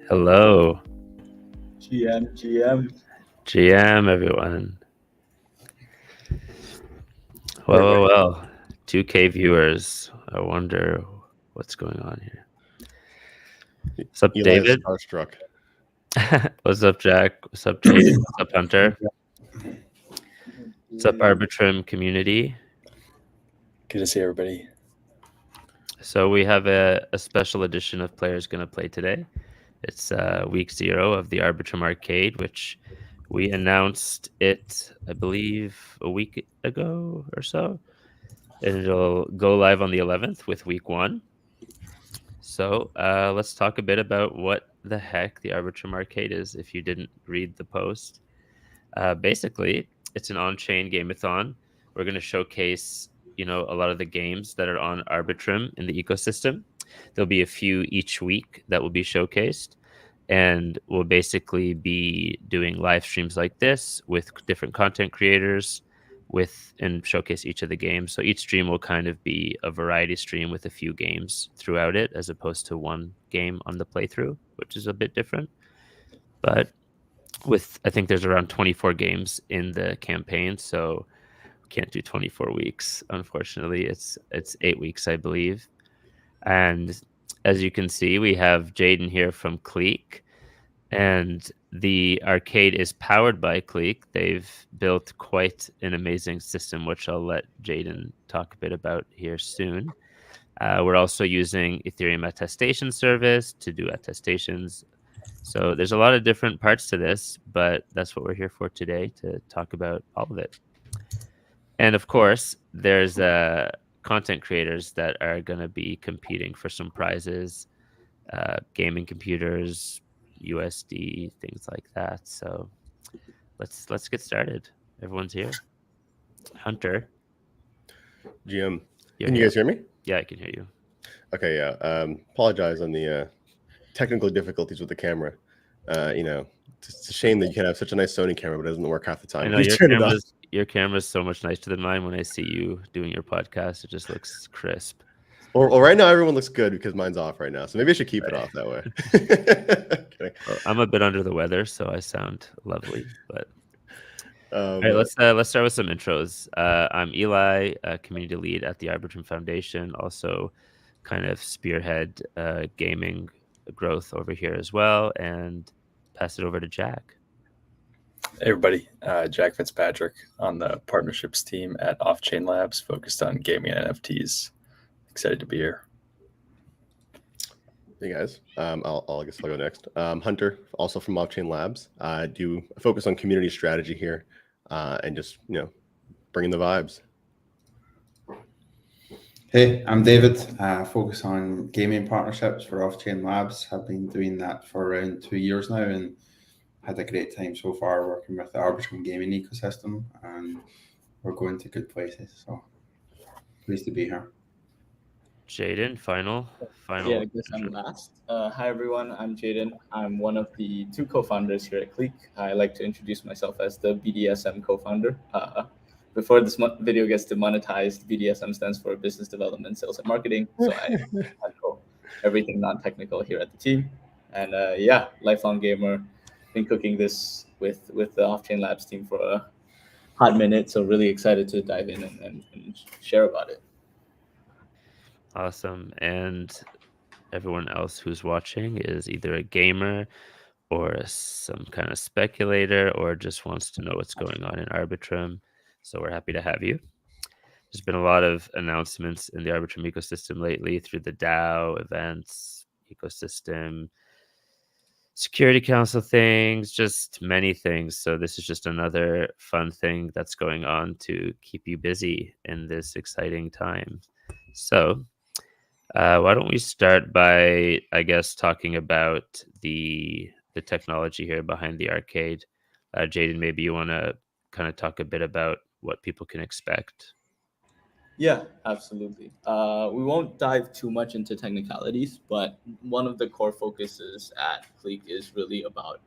Hello, GM. GM, everyone. We're Well, well, ready. well. 2K viewers. I wonder what's going on here. What's up, Eli is David? starstruck. What's up, Jack? What's up, Jaden? What's up, Hunter? What's up, Arbitrum community? Good to see everybody. So we have a special edition of players going to play today. It's week 0 of the Arbitrum Arcade, which we announced it, I believe, a week ago or so. And it'll go live on the 11th with week 1. So let's talk a bit about what the heck the Arbitrum Arcade is if you didn't read the post. Basically, it's an on-chain gameathon. We're going to showcase, a lot of the games that are on Arbitrum in the ecosystem. There'll be a few each week that will be showcased. And we'll basically be doing live streams like this with different content creators and showcase each of the games. So each stream will kind of be a variety stream with a few games throughout it, as opposed to one game on the playthrough, which is a bit different. But I think there's around 24 games in the campaign, so can't do 24 weeks. Unfortunately, it's 8 weeks, I believe. And as you can see, we have Jaden here from Cleek. And the arcade is powered by Cleek. They've built quite an amazing system, which I'll let Jaden talk a bit about here soon. We're also using Ethereum attestation service to do attestations. So there's a lot of different parts to this, but that's what we're here for today, to talk about all of it. And of course, there's content creators that are going to be competing for some prizes, gaming computers, USD, things like that. So let's get started. Everyone's here. Hunter, GM. you're Can you here. guys hear me? Yeah, I can hear you. Okay, yeah. Apologize on the technical difficulties with the camera. It's a shame that you can have such a nice Sony camera, but it doesn't work half the time. I know Please turn it off. your camera's so much nicer than mine. When I see you doing your podcast, it just looks crisp. Well, right now everyone looks good because mine's off right now, so maybe I should keep it off that way. Kidding. Well, I'm a bit under the weather, so I sound lovely. But all right, But let's start with some intros. I'm Eli, community lead at the Arbitrum Foundation, also kind of spearhead gaming growth over here as well, and pass it over to Jack. Hey everybody, Jack Fitzpatrick on the partnerships team at Off Chain Labs, focused on gaming and NFTs. Excited to be here. Hey guys, I guess I'll go next. Hunter, also from Off Chain Labs. I do focus on community strategy here, and just bringing the vibes. Hey, I'm David. Focus on gaming partnerships for Off Chain Labs. Have been doing that for around 2 years now, and had a great time so far working with the Arbitrum gaming ecosystem, and we're going to good places. So pleased to be here. Jaden, final. Yeah, I guess I'm intro. last. Hi everyone, I'm Jaden. I'm one of the 2 co-founders here at Cleek. I like to introduce myself as the BDSM co-founder. Before this video gets demonetized, BDSM stands for Business Development, Sales, and Marketing. So I handle everything non-technical here at the team. And lifelong gamer. Been cooking this with the Off-Chain Labs team for a hot minute. So really excited to dive in and share about it. Awesome. And everyone else who's watching is either a gamer or some kind of speculator, or just wants to know what's going on in Arbitrum. So we're happy to have you. There's been a lot of announcements in the Arbitrum ecosystem lately through the DAO events, ecosystem, Security Council things, just many things. So this is just another fun thing that's going on to keep you busy in this exciting time. So why don't we start by, I guess, talking about the technology here behind the arcade. Jaden, maybe you want to kind of talk a bit about what people can expect. Yeah, absolutely. We won't dive too much into technicalities, but one of the core focuses at Cleek is really about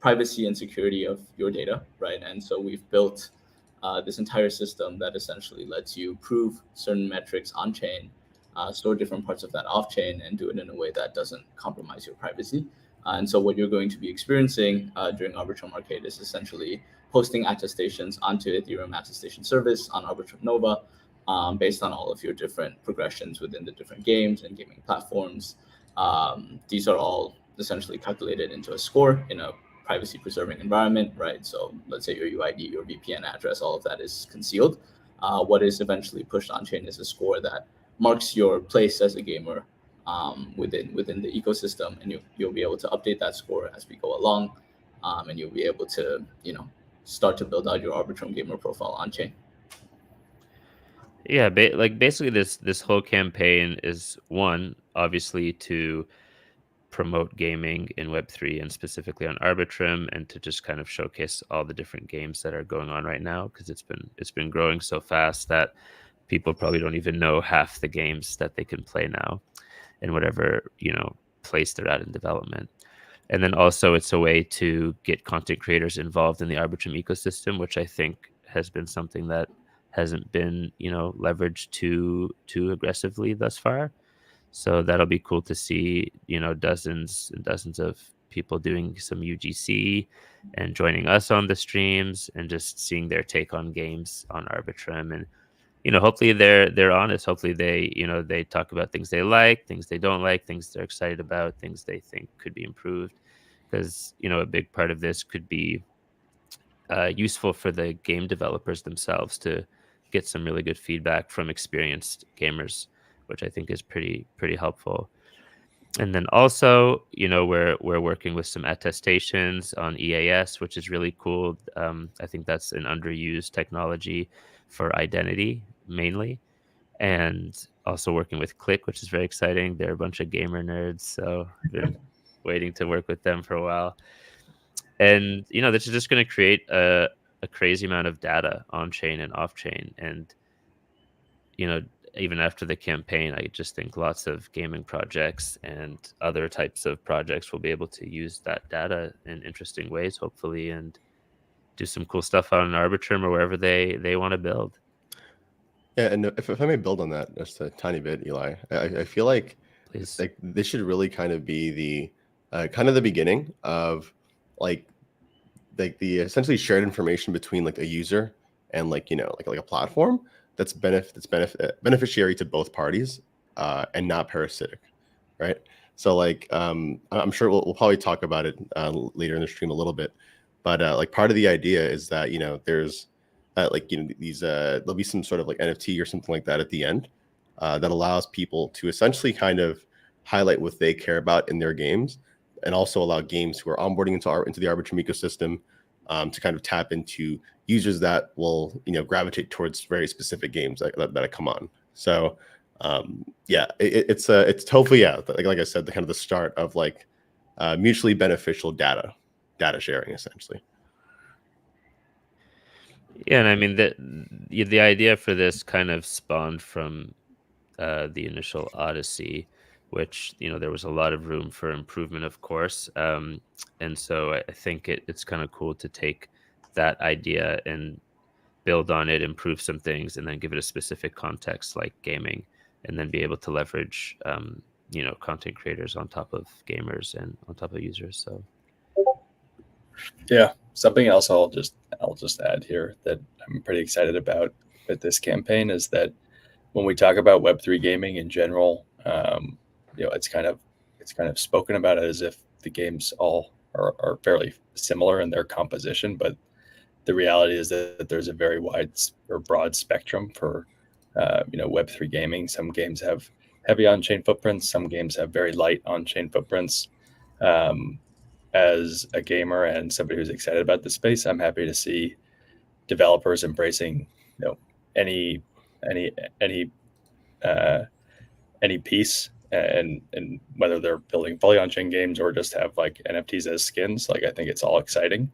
privacy and security of your data, right? And so we've built this entire system that essentially lets you prove certain metrics on chain, store different parts of that off chain, and do it in a way that doesn't compromise your privacy. And so what you're going to be experiencing during Arbitrum Arcade is essentially posting attestations onto Ethereum attestation service on Arbitrum Nova, based on all of your different progressions within the different games and gaming platforms. These are all essentially calculated into a score in a privacy preserving environment, right? So let's say your UID, your VPN address, all of that is concealed. What is eventually pushed on chain is a score that marks your place as a gamer within the ecosystem, and you'll be able to update that score as we go along, and you'll be able to start to build out your Arbitrum gamer profile on chain. Yeah, basically this whole campaign is one, obviously, to promote gaming in Web3 and specifically on Arbitrum, and to just kind of showcase all the different games that are going on right now, because it's been growing so fast that people probably don't even know half the games that they can play now in whatever place they're at in development. And then also it's a way to get content creators involved in the Arbitrum ecosystem, which I think has been something that hasn't been leveraged too aggressively thus far. So that'll be cool to see, dozens and dozens of people doing some UGC and joining us on the streams and just seeing their take on games on Arbitrum. And, hopefully they're honest. Hopefully they talk about things they like, things they don't like, things they're excited about, things they think could be improved. Because, a big part of this could be useful for the game developers themselves to get some really good feedback from experienced gamers, which I think is pretty helpful. And then also, we're working with some attestations on EAS, which is really cool. I think that's an underused technology for identity mainly, and also working with Click, which is very exciting. They're a bunch of gamer nerds, so I've been waiting to work with them for a while. And this is just going to create a crazy amount of data on chain and off chain. And even after the campaign, I just think lots of gaming projects and other types of projects will be able to use that data in interesting ways, hopefully, and do some cool stuff on Arbitrum or wherever they want to build. Yeah, and if I may build on that just a tiny bit, Eli, I feel like Please. like this should really kind of be the kind of the beginning of like the essentially shared information between like a user and like a platform that's beneficiary to both parties and not parasitic, right? So like I'm sure we'll probably talk about it later in the stream a little bit, but like part of the idea is that there's these there'll be some sort of like NFT or something like that at the end that allows people to essentially kind of highlight what they care about in their games, and also allow games who are onboarding into the Arbitrum ecosystem to kind of tap into users that will gravitate towards very specific games that come on. So yeah, it's hopefully like I said, the kind of the start of like mutually beneficial data sharing essentially. Yeah, and I mean the idea for this kind of spawned from the initial Odyssey, which there was a lot of room for improvement, of course, and so I think it's kind of cool to take that idea and build on it, improve some things, and then give it a specific context like gaming, and then be able to leverage content creators on top of gamers and on top of users. So yeah, something else I'll just add here that I'm pretty excited about with this campaign is that when we talk about Web3 gaming in general, it's kind of spoken about as if the games all are fairly similar in their composition, but the reality is that there's a very wide or broad spectrum for Web3 gaming. Some games have heavy on-chain footprints. Some games have very light on-chain footprints. As a gamer and somebody who's excited about the space, I'm happy to see developers embracing any piece, and whether they're building fully on-chain games or just have like NFTs as skins. Like, I think it's all exciting.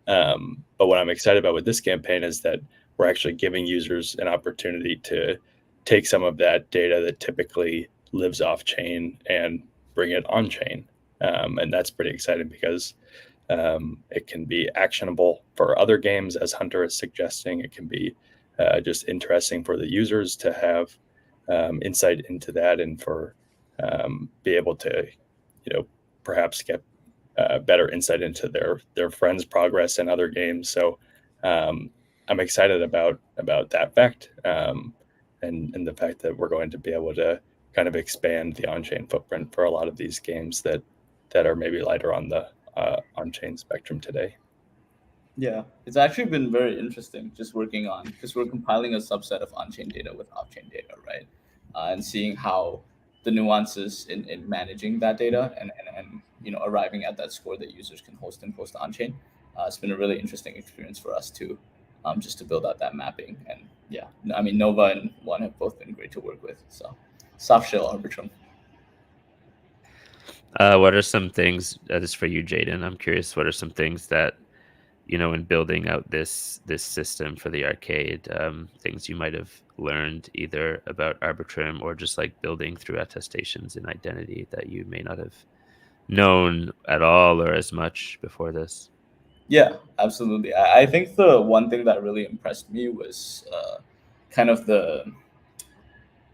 But what I'm excited about with this campaign is that we're actually giving users an opportunity to take some of that data that typically lives off chain and bring it on chain. And that's pretty exciting because it can be actionable for other games, as Hunter is suggesting. It can be just interesting for the users to have insight into that, and for be able to perhaps get better insight into their friends' progress in other games. So I'm excited about that fact, and the fact that we're going to be able to kind of expand the on-chain footprint for a lot of these games that are maybe lighter on the on-chain spectrum today. Yeah, it's actually been very interesting just working on, because we're compiling a subset of on-chain data with off-chain data, right? And seeing how the nuances in managing that data and arriving at that score that users can host and post on-chain. It's been a really interesting experience for us too, just to build out that mapping. And yeah, I mean, Nova and One have both been great to work with. So soft shell Arbitrum. What are some things, that is for you, Jaden? I'm curious, what are some things that, in building out this system for the arcade, things you might have learned either about Arbitrum or just like building through attestations and identity that you may not have known at all or as much before this? Yeah, absolutely. I think the one thing that really impressed me was kind of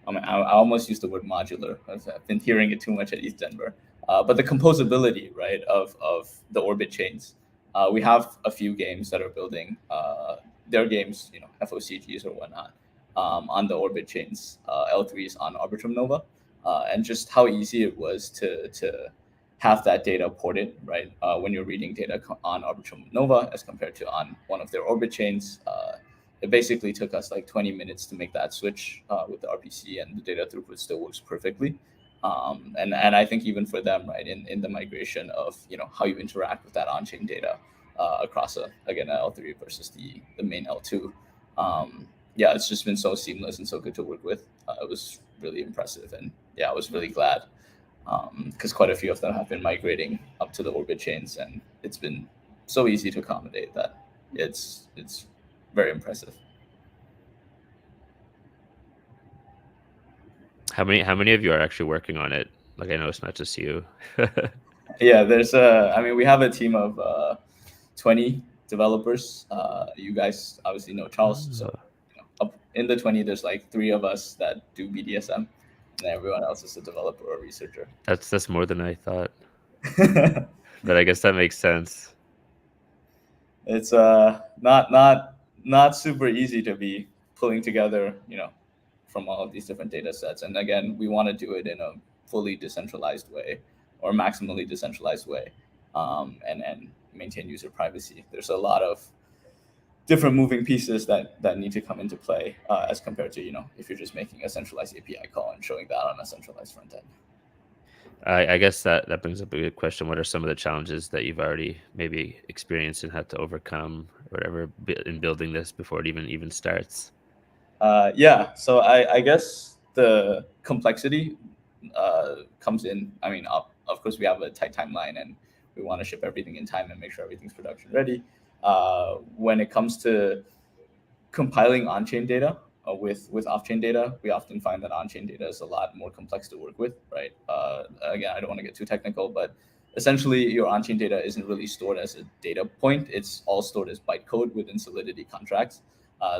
I almost used the word modular. I've been hearing it too much at East Denver. But the composability, right, of the Orbit chains. We have a few games that are building their games, FOCGs or whatnot, on the Orbit chains, L3s on Arbitrum Nova, and just how easy it was to have that data ported, right, when you're reading data on Arbitrum Nova as compared to on one of their Orbit chains. It basically took us like 20 minutes to make that switch with the RPC, and the data throughput still works perfectly. And I think even for them, right, in the migration of how you interact with that on-chain data across again L3 versus the main L2, yeah, it's just been so seamless and so good to work with. It was really impressive, and yeah, I was really glad because quite a few of them have been migrating up to the Orbit chains, and it's been so easy to accommodate that it's very impressive. How many of you are actually working on it? Like, I know it's not just you. Yeah, we have a team of 20 developers. You guys obviously know Charles, so up in the 20, there's like 3 of us that do BDSM, and everyone else is a developer or researcher. That's more than I thought. But I guess that makes sense. It's not super easy to be pulling together, from all of these different data sets. And again, we want to do it in a fully decentralized way or maximally decentralized way, and maintain user privacy. There's a lot of different moving pieces that need to come into play as compared to, if you're just making a centralized API call and showing that on a centralized front end. I guess that brings up a good question. What are some of the challenges that you've already maybe experienced and had to overcome, or whatever, in building this before it even starts? Yeah, so I guess the complexity comes in. I mean, of course, we have a tight timeline, and we want to ship everything in time and make sure everything's production ready. When it comes to compiling on-chain data with off-chain data, we often find that on-chain data is a lot more complex to work with, right? Again, I don't want to get too technical, but essentially your on-chain data isn't really stored as a data point. It's all stored as bytecode within Solidity contracts.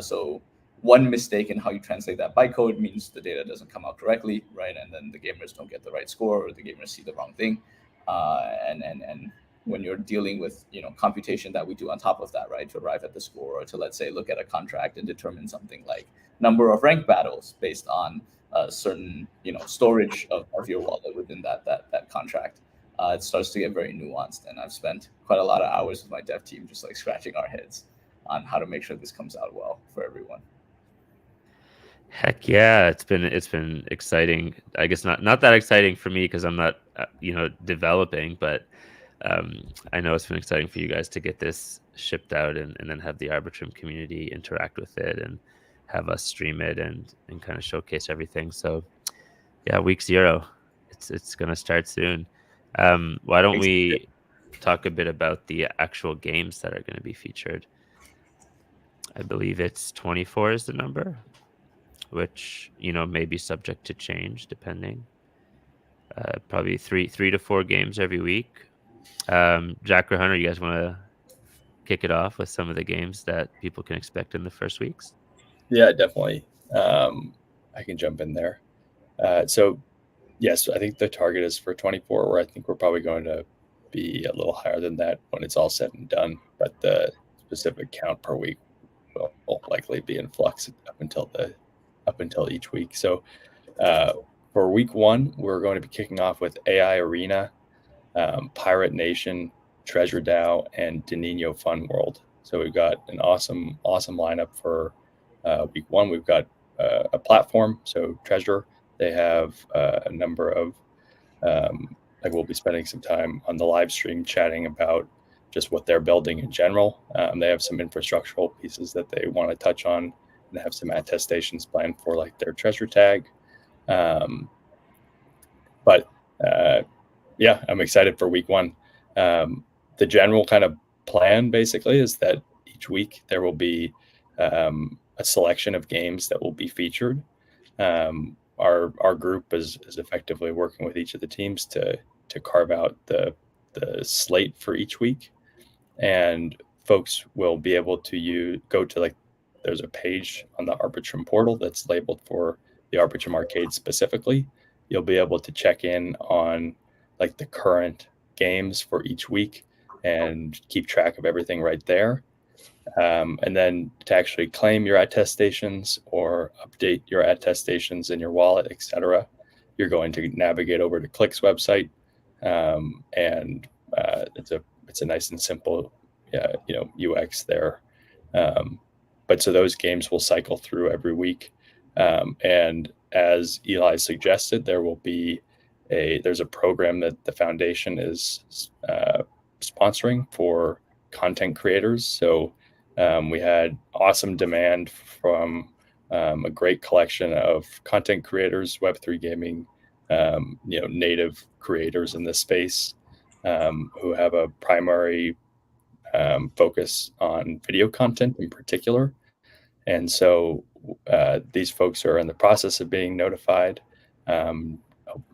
So one mistake in how you translate that bytecode means the data doesn't come out correctly, right? And then the gamers don't get the right score, or the gamers see the wrong thing. And when you're dealing with computation that we do on top of that, right, to arrive at the score, or to, let's say, look at a contract and determine something like number of ranked battles based on a certain storage of your wallet within that contract, it starts to get very nuanced. And I've spent quite a lot of hours with my dev team just like scratching our heads on how to make sure this comes out well for everyone. Heck yeah, it's been exciting. I guess not that exciting for me because I'm not developing, but I know it's been exciting for you guys to get this shipped out and then have the Arbitrum community interact with it and have us stream it and kind of showcase everything. So yeah, week 0, it's gonna start soon. Why don't we talk a bit about the actual games that are going to be featured? I believe it's 24 is the number, which may be subject to change depending. Probably three to 4 games every week. Jack or Hunter, you guys want to kick it off with some of the games that people can expect in the first weeks? Yeah, definitely. I can jump in there. So yes, I think the target is for 24, where I think we're probably going to be a little higher than that when it's all said and done, but the specific count per week will likely be in flux up until each week. So for week 1, we're going to be kicking off with AI Arena, Pirate Nation, Treasure DAO, and Denino Fun World. So we've got an awesome lineup for week 1. We've got a platform, so Treasure. They have a number of we'll be spending some time on the live stream chatting about just what they're building in general. They have some infrastructural pieces that they want to touch on, and have some attestations planned for like their treasure tag. Yeah, I'm excited for week 1. The general kind of plan basically is that each week there will be a selection of games that will be featured. Our group is effectively working with each of the teams to carve out the slate for each week, and folks will be able to go to there's a page on the Arbitrum portal that's labeled for the Arbitrum Arcade specifically. You'll be able to check in on like the current games for each week and keep track of everything right there. And then to actually claim your attestations or update your attestations in your wallet, etc., you're going to navigate over to Click's website, and it's a nice and simple UX there. But so those games will cycle through every week, and as Eli suggested, there's a program that the foundation is sponsoring for content creators. So we had awesome demand from a great collection of content creators, Web3 gaming, native creators in this space, who have a primary focus on video content in particular. And so these folks are in the process of being notified,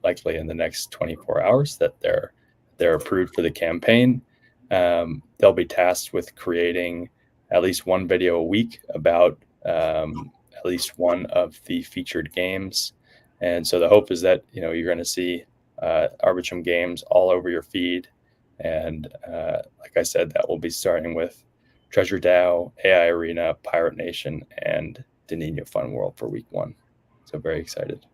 likely in the next 24 hours, that they're approved for the campaign. They'll be tasked with creating at least one video a week about at least one of the featured games. And so the hope is that you're going to see Arbitrum games all over your feed. And like I said, that will be starting with Treasure DAO, AI Arena, Pirate Nation, and Denino Fun World for week 1. So very excited.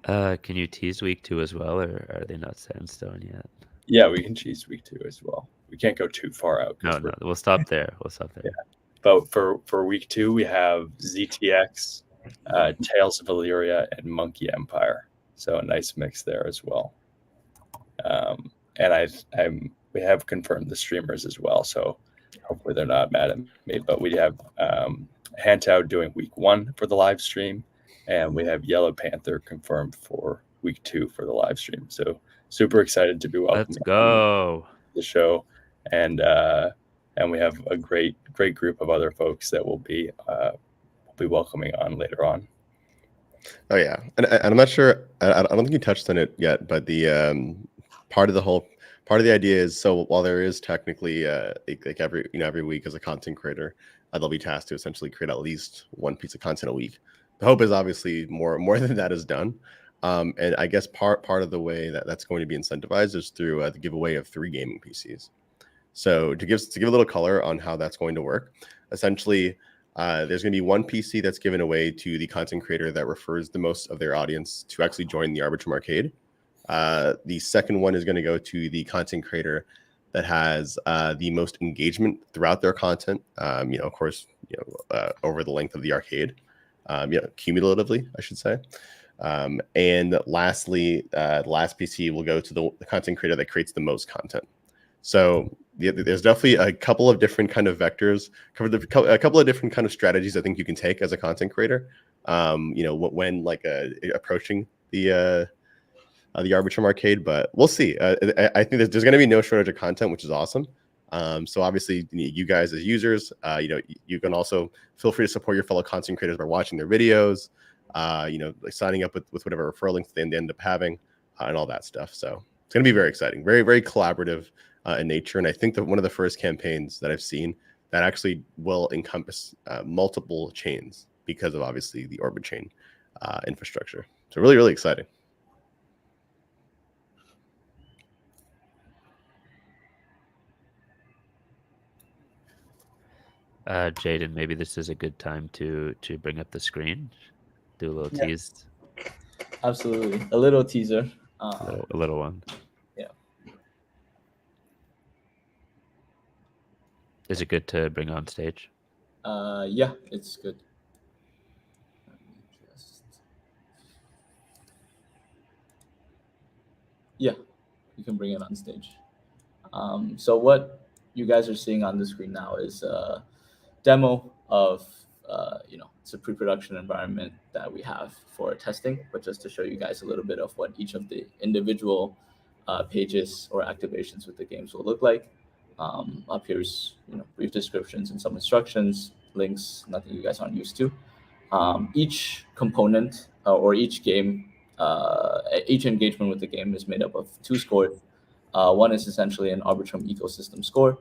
Can you tease week 2 as well, or are they not set in stone yet? Yeah, we can tease week 2 as well. We can't go too far out. No, we'll stop there. Yeah. But for week 2, we have ZTX, Tales of Illyria, and Monkey Empire. So a nice mix there as well. And we have confirmed the streamers as well, so hopefully they're not mad at me. But we have Hantao doing week 1 for the live stream, and we have Yellow Panther confirmed for week 2 for the live stream. So super excited to be welcoming. Let's go the show, and we have a great group of other folks that will be welcoming on later on. Oh yeah, and I'm not sure. I don't think you touched on it yet, but the part of the idea is, so while there is technically like every week as a content creator, they'll be tasked to essentially create at least one piece of content a week. The hope is obviously more than that is done. And I guess part of the way that's going to be incentivized is through the giveaway of 3 gaming PCs. So to give a little color on how that's going to work, essentially, there's going to be one PC that's given away to the content creator that refers the most of their audience to actually join the Arbitrum Arcade. The second one is going to go to the content creator that has the most engagement throughout their content. Of course, over the length of the arcade, cumulatively, I should say. And lastly, the last PC will go to the content creator that creates the most content. So there's definitely a couple of different kind of vectors, a couple of different kind of strategies I think you can take as a content creator. When approaching the Arbitrum Arcade, but we'll see. I think there's going to be no shortage of content, which is awesome. So obviously, you guys as users, you can also feel free to support your fellow content creators by watching their videos, signing up with whatever referral links they end up having, and all that stuff. So it's going to be very exciting, very, very collaborative in nature. And I think that one of the first campaigns that I've seen that actually will encompass multiple chains because of obviously the Orbit chain infrastructure. So really, really exciting. Jaden, maybe this is a good time to bring up the screen, do a little Yeah. tease, Absolutely. A little teaser. a little one. Yeah. Is it good to bring on stage? Yeah, it's good. Let me just... Yeah, you can bring it on stage. So what you guys are seeing on the screen now is a demo of, it's a pre-production environment that we have for testing, but just to show you guys a little bit of what each of the individual pages or activations with the games will look like. Up here's, brief descriptions and some instructions, links, nothing you guys aren't used to. Each component or each game, each engagement with the game is made up of 2 scores. One is essentially an Arbitrum ecosystem score.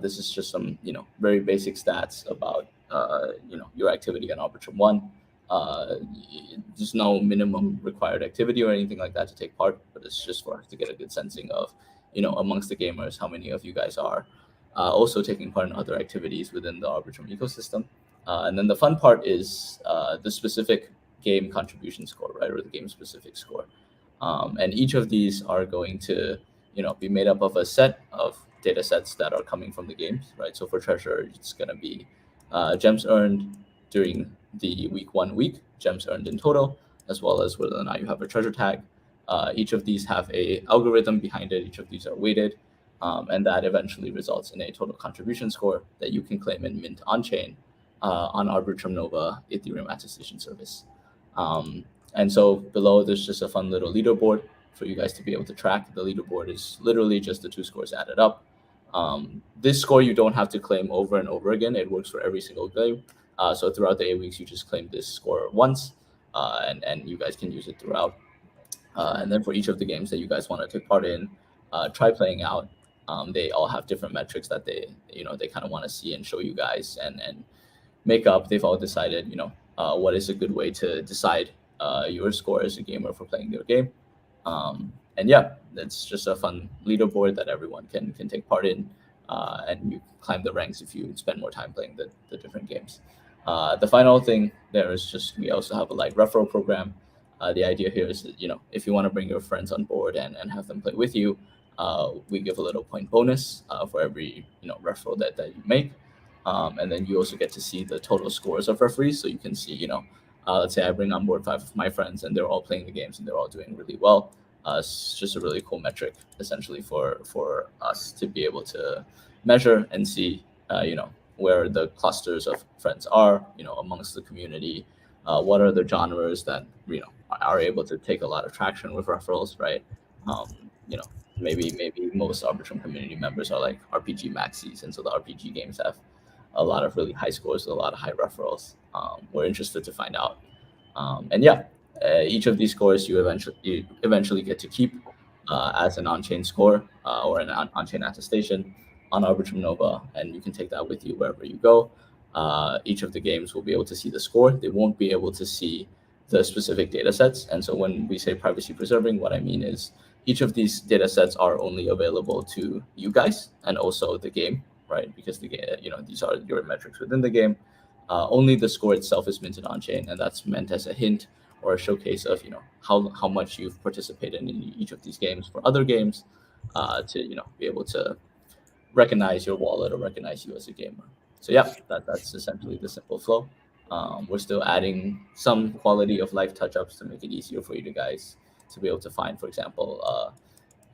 This is just some, very basic stats about, your activity on Arbitrum 1. There's no minimum required activity or anything like that to take part, but it's just for us to get a good sensing of, amongst the gamers, how many of you guys are also taking part in other activities within the Arbitrum ecosystem. And then the fun part is the specific game contribution score, right, or the game specific score. And each of these are going to, be made up of a set of data sets that are coming from the games, right? So for treasure, it's going to be gems earned during the week, gems earned in total, as well as whether or not you have a treasure tag. Each of these have a algorithm behind it. Each of these are weighted, and that eventually results in a total contribution score that you can claim and mint on chain on Arbitrum Nova Ethereum attestation service. And so below, there's just a fun little leaderboard for you guys to be able to track. The leaderboard is literally just the 2 scores added up. This score you don't have to claim over and over again. It works for every single game. So throughout the 8 weeks, you just claim this score once, and you guys can use it throughout. And then for each of the games that you guys want to take part in, try playing out. They all have different metrics that they kind of want to see and show you guys and make up. They've all decided, what is a good way to decide your score as a gamer for playing their game. And yeah, it's just a fun leaderboard that everyone can take part in, and you climb the ranks if you spend more time playing the different games. The final thing there is just we also have a referral program. The idea here is that, if you want to bring your friends on board and have them play with you, we give a little point bonus for every referral that you make. And then you also get to see the total scores of referees. So you can see, let's say I bring on board 5 of my friends and they're all playing the games and they're all doing really well. It's just a really cool metric, essentially, for us to be able to measure and see, where the clusters of friends are, amongst the community. What are the genres that, are able to take a lot of traction with referrals, right? Maybe most Arbitrum community members are like RPG maxis, and so the RPG games have a lot of really high scores, a lot of high referrals. We're interested to find out. And yeah, each of these scores you eventually get to keep as an on-chain score or an on-chain attestation on Arbitrum Nova, and you can take that with you wherever you go. Each of the games will be able to see the score. They won't be able to see the specific data sets. And so when we say privacy preserving, what I mean is each of these data sets are only available to you guys and also the game, right? Because the game, these are your metrics within the game. Only the score itself is minted on chain, and that's meant as a hint or a showcase of how much you've participated in each of these games for other games, to be able to recognize your wallet or recognize you as a gamer. So yeah, that's essentially the simple flow. We're still adding some quality of life touch-ups to make it easier for you guys to be able to find, for example,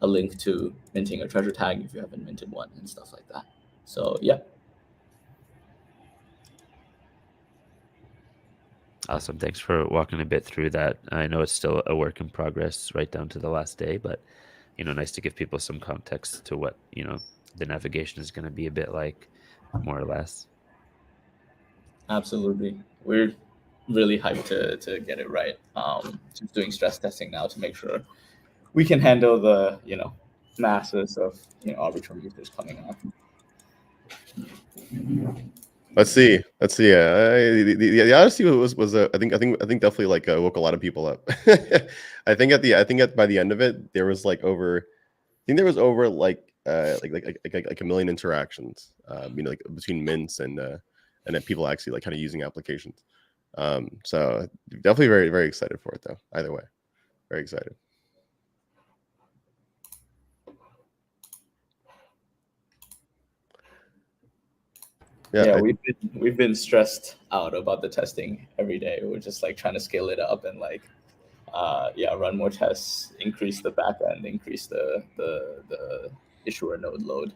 a link to minting a treasure tag if you haven't minted one and stuff like that. So yeah. Awesome. Thanks for walking a bit through that. I know it's still a work in progress right down to the last day, but nice to give people some context to what the navigation is going to be a bit like, more or less. Absolutely. We're really hyped to get it right. Just doing stress testing now to make sure we can handle the masses of Arbitrum users coming on. Let's see. The Odyssey was I think definitely woke a lot of people up. I think by the end of it there was over like a million interactions, between mints and and then people actually like kind of using applications. So definitely very, very excited for it though. Either way, very excited. Yeah, we've been stressed out about the testing every day. We're just like trying to scale it up and like run more tests, increase the backend, increase the issuer node load.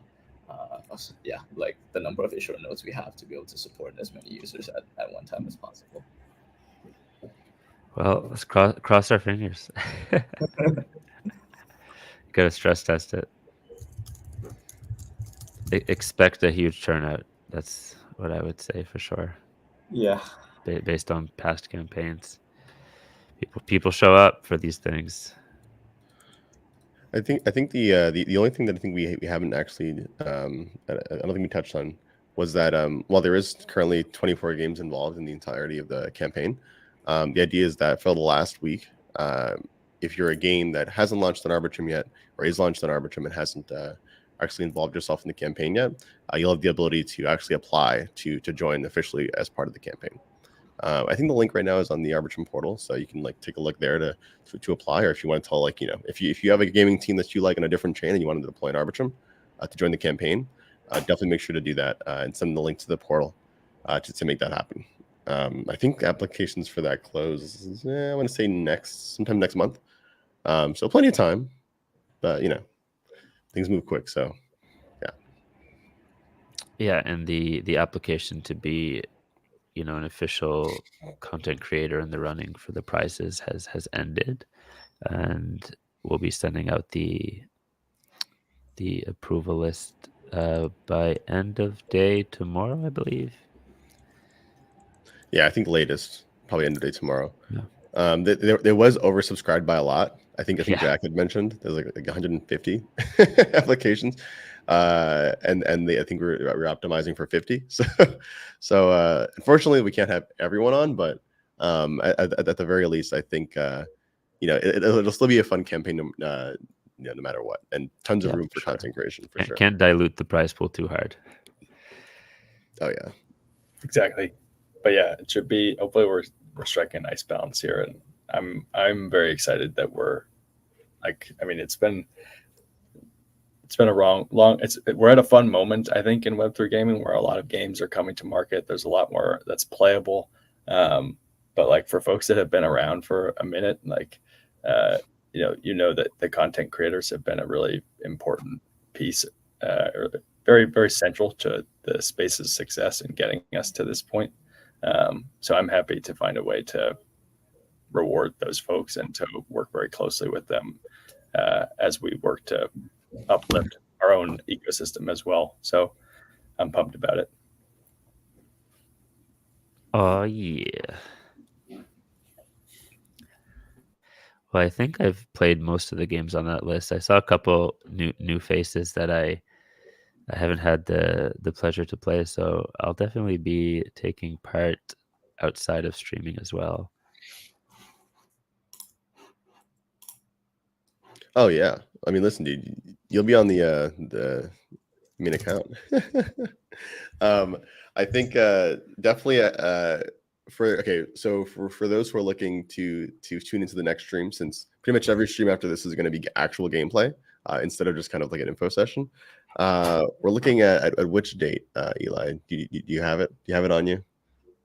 Like the number of issuer nodes we have to be able to support as many users at one time as possible. Well, let's cross our fingers. Gotta stress test it. Expect a huge turnout. That's what I would say for sure. Yeah. Based on past campaigns, people show up for these things. I think the only thing that I think we haven't actually I don't think we touched on was that while there is currently 24 games involved in the entirety of the campaign, the idea is that for the last week, if you're a game that hasn't launched on Arbitrum yet or is launched on Arbitrum and hasn't actually involved yourself in the campaign yet, you'll have the ability to actually apply to join officially as part of the campaign. I think the link right now is on the Arbitrum portal, so you can like take a look there to apply, or if you want to tell like if you have a gaming team that you like on a different chain and you want to deploy in Arbitrum to join the campaign, definitely make sure to do that and send the link to the portal to make that happen. I think applications for that close, I want to say sometime next month. So plenty of time, but things move quick. So yeah, and the application to be an official content creator in the running for the prizes has ended, and we'll be sending out the approval list by end of day tomorrow, I believe. Yeah, I think latest probably end of day tomorrow. Yeah. There was oversubscribed by a lot. I think Yeah. Jack had mentioned there's like 150 applications, and I think we're optimizing for 50. So unfortunately we can't have everyone on, but at the very least I think it'll still be a fun campaign no matter what, and tons of room for content creation for sure. Can't dilute the prize pool too hard. Oh yeah, exactly. But yeah, it should be. Hopefully, we're striking a nice balance here, and I'm very excited that we're like. I mean, it's been a long. We're at a fun moment, I think, in Web3 gaming where a lot of games are coming to market. There's a lot more that's playable, but like for folks that have been around for a minute, like that the content creators have been a really important piece, or very very central to the space's success in getting us to this point. So I'm happy to find a way to reward those folks and to work very closely with them as we work to uplift our own ecosystem as well. So I'm pumped about it. Oh yeah. Well, I think I've played most of the games on that list. I saw a couple new faces that I haven't had the pleasure to play, so I'll definitely be taking part outside of streaming as well. Oh yeah. I mean, listen, dude, you'll be on the main account. I think definitely so for those who are looking to tune into the next stream, since pretty much every stream after this is going to be actual gameplay instead of just kind of like an info session. We're looking at which date, Eli? Do you have it? Do you have it on you?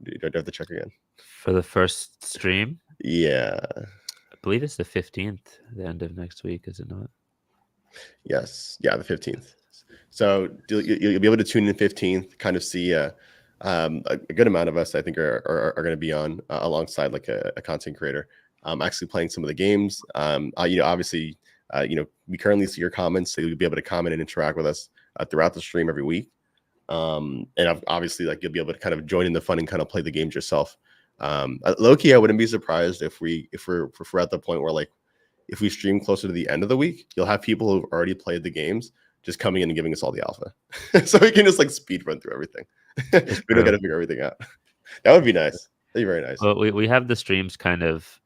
Do you have to check again? For the first stream? Yeah. I believe it's the 15th, the end of next week, is it not? Yes. Yeah, the 15th. So you'll be able to tune in 15th, kind of see a good amount of us, I think, are going to be on alongside like a content creator. Actually playing some of the games. Obviously, we currently see your comments, so you'll be able to comment and interact with us throughout the stream every week. And obviously, like you'll be able to kind of join in the fun and kind of play the games yourself. Low-key, I wouldn't be surprised if we're at the point where like if we stream closer to the end of the week, you'll have people who've already played the games just coming in and giving us all the alpha, so we can just like speed run through everything. We don't got to figure everything out. That would be nice. That'd be very nice. Well, we have the streams kind of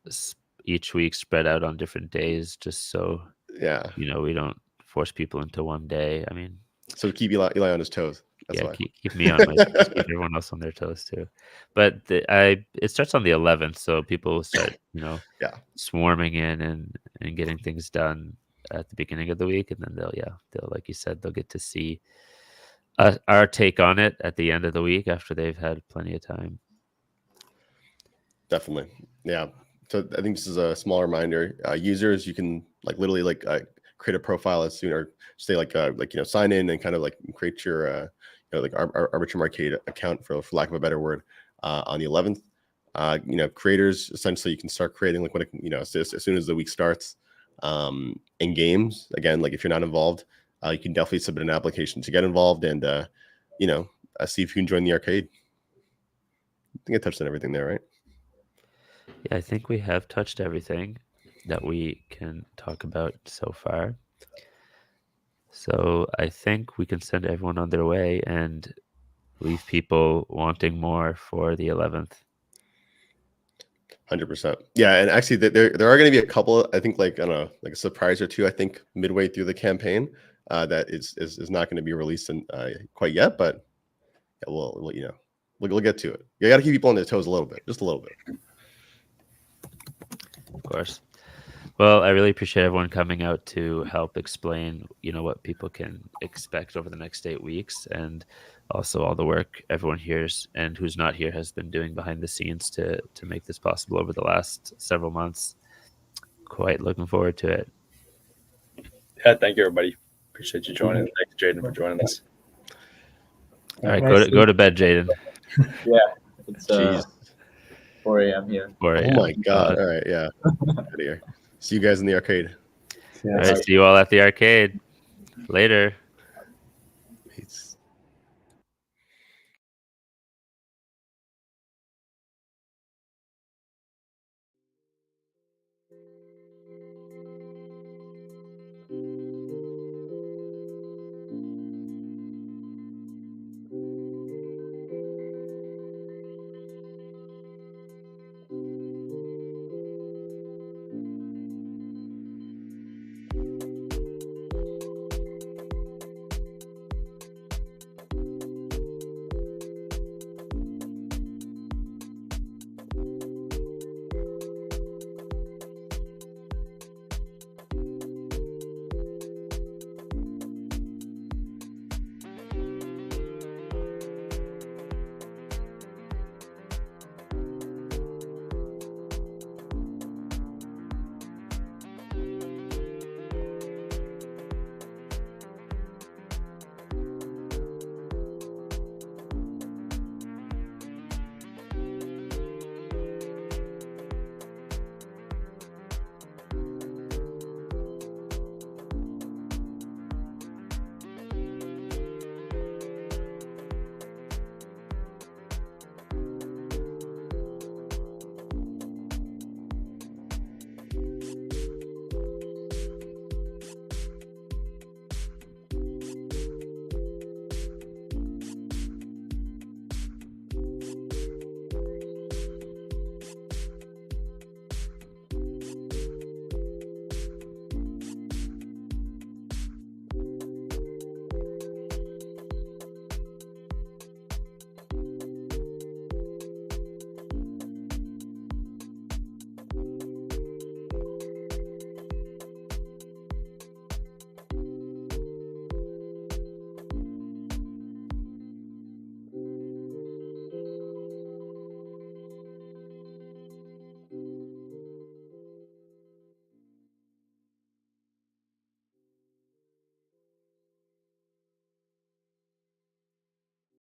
each week spread out on different days, just so yeah, we don't force people into one day. I mean, so keep Eli on his toes. That's yeah, why. keep me on my toes. Keep everyone else on their toes too. But it starts on the 11th, so people will start, Yeah. swarming in and getting things done at the beginning of the week, and then they'll like you said, they'll get to see our take on it at the end of the week after they've had plenty of time. Definitely. Yeah. So I think this is a small reminder. Users, you can literally create a profile as soon, or say sign in and kind of create your Arbitrum Arcade account for lack of a better word on the 11th. Creators, essentially you can start creating as soon as the week starts. In games, again, if you're not involved, you can definitely submit an application to get involved and see if you can join the arcade. I think I touched on everything there, right? Yeah, I think we have touched everything that we can talk about so far. So I think we can send everyone on their way and leave people wanting more for the 11th. 100%. Yeah, and actually, there are going to be a couple. I think, I don't know, a surprise or two. I think midway through the campaign, that is not going to be released quite yet. But yeah, we'll get to it. You got to keep people on their toes a little bit, just a little bit. Of course. Well, I really appreciate everyone coming out to help explain, what people can expect over the next 8 weeks, and also all the work everyone here's and who's not here has been doing behind the scenes to make this possible over the last several months. Quite looking forward to it. Yeah, thank you, everybody. Appreciate you joining. Thanks, Jaden, for joining us. All right, go to bed, Jaden. Yeah, it's Jeez. 4 a.m. here. 4 Oh a.m. my God. All right. Yeah. Out of here. See you guys in the arcade. All right, see you all at the arcade. Later. Peace.